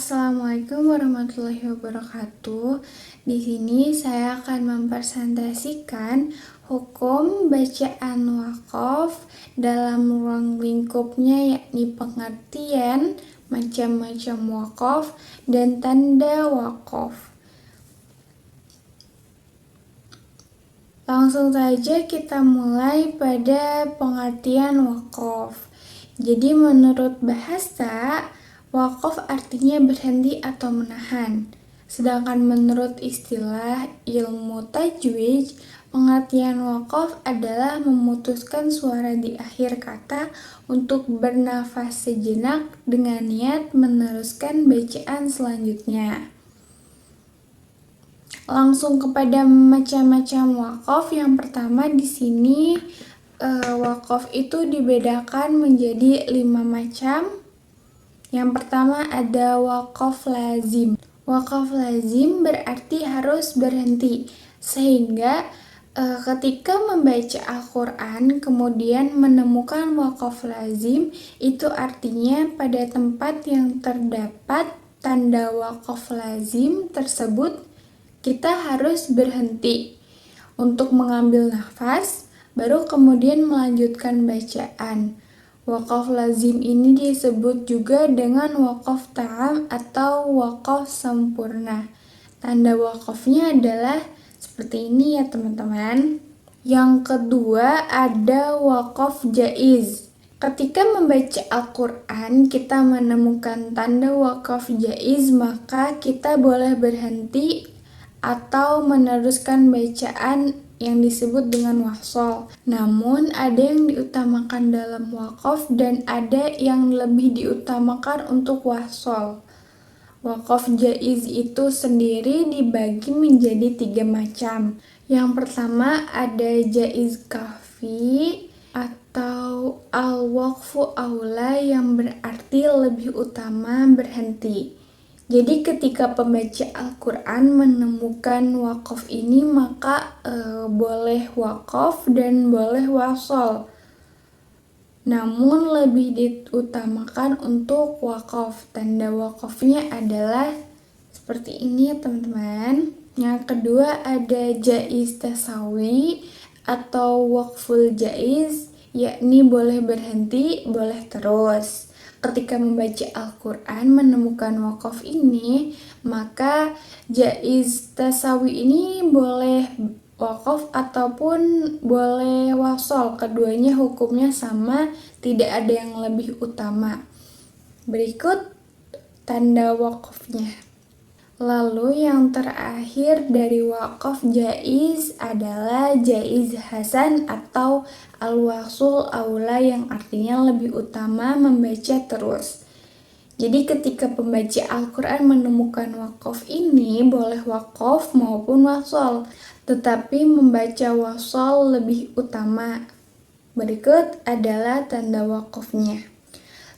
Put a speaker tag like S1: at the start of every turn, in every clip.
S1: Assalamualaikum warahmatullahi wabarakatuh. Di sini saya akan mempresentasikan hukum bacaan wakaf dalam ruang lingkupnya, yakni pengertian, macam-macam wakaf, dan tanda wakaf. Langsung saja kita mulai pada pengertian wakaf. Jadi menurut bahasa, wakaf artinya berhenti atau menahan. Sedangkan menurut istilah ilmu tajwid, pengertian wakaf adalah memutuskan suara di akhir kata untuk bernafas sejenak dengan niat meneruskan bacaan selanjutnya. Langsung kepada macam-macam wakaf. Yang pertama di sini wakaf itu dibedakan menjadi 5 macam. Yang pertama ada wakaf lazim. Wakaf lazim berarti harus berhenti, sehingga ketika membaca Al-Quran kemudian menemukan wakaf lazim, itu artinya pada tempat yang terdapat tanda wakaf lazim tersebut kita harus berhenti untuk mengambil nafas, baru kemudian melanjutkan bacaan. Wakaf lazim ini disebut juga dengan wakaf tam atau wakaf sempurna. Tanda wakafnya adalah seperti ini ya teman-teman. Yang kedua ada wakaf jaiz. Ketika membaca Al-Quran kita menemukan tanda wakaf jaiz, maka kita boleh berhenti atau meneruskan bacaan yang disebut dengan wasol. Namun ada yang diutamakan dalam wakaf dan ada yang lebih diutamakan untuk wasol. Wakaf jaiz itu sendiri dibagi menjadi 3 macam. Yang pertama ada jaiz kafi atau al-waqfu aula, yang berarti lebih utama berhenti. Jadi ketika pembaca Al-Quran menemukan wakaf ini, maka boleh wakaf dan boleh wasol. Namun lebih diutamakan untuk wakaf. Tanda wakafnya adalah seperti ini ya teman-teman. Yang kedua ada jaiz tasawi atau waqful jaiz, yakni boleh berhenti, boleh terus. Ketika membaca Al-Quran menemukan wakaf ini, maka jaiz tasawi ini boleh wakaf ataupun boleh wasol. Keduanya hukumnya sama, tidak ada yang lebih utama. Berikut tanda wakafnya. Lalu yang terakhir dari wakaf jaiz adalah jaiz hasan atau al-wasul aula, yang artinya lebih utama membaca terus. Jadi ketika pembaca Al-Quran menemukan wakaf ini, boleh wakaf maupun wasol, tetapi membaca wasol lebih utama. Berikut adalah tanda wakafnya.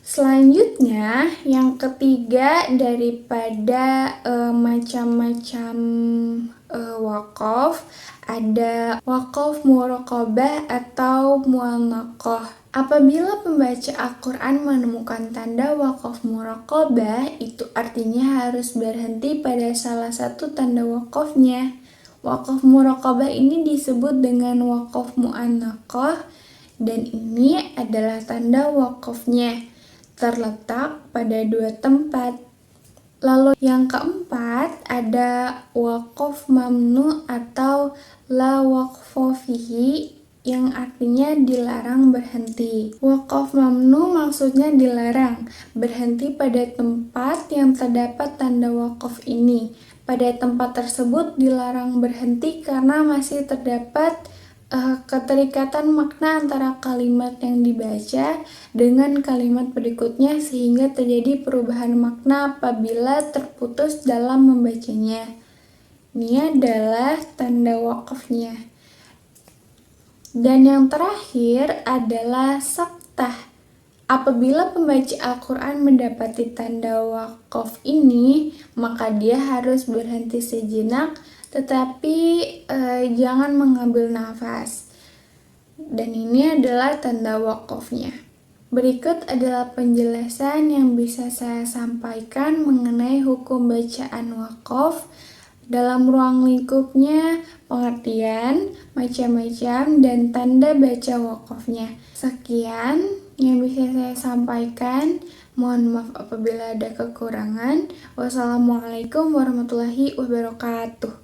S1: Selanjutnya, yang ketiga daripada macam-macam wakaf, ada wakaf muraqabah atau mu'allaqah. Apabila pembaca Al-Quran menemukan tanda wakaf muraqabah, itu artinya harus berhenti pada salah satu tanda wakafnya. Wakaf muraqabah ini disebut dengan wakaf mu'allaqah, dan ini adalah tanda wakafnya, terletak pada 2 tempat. Lalu yang keempat ada wakaf mamnu atau la waqfa fihi, yang artinya dilarang berhenti. Wakaf mamnu maksudnya dilarang berhenti pada tempat yang terdapat tanda wakaf ini. Pada tempat tersebut dilarang berhenti karena masih terdapat keterikatan makna antara kalimat yang dibaca dengan kalimat berikutnya, sehingga terjadi perubahan makna apabila terputus dalam membacanya. Ini adalah tanda wakafnya. Dan yang terakhir adalah saktah. Apabila pembaca Al-Quran mendapati tanda wakaf ini, maka dia harus berhenti sejenak, tetapi jangan mengambil nafas. Dan ini adalah tanda wakafnya. Berikut adalah penjelasan yang bisa saya sampaikan mengenai hukum bacaan wakaf dalam ruang lingkupnya, pengertian, macam-macam, dan tanda baca wakafnya. Sekian yang bisa saya sampaikan. Mohon maaf apabila ada kekurangan. Wassalamualaikum warahmatullahi wabarakatuh.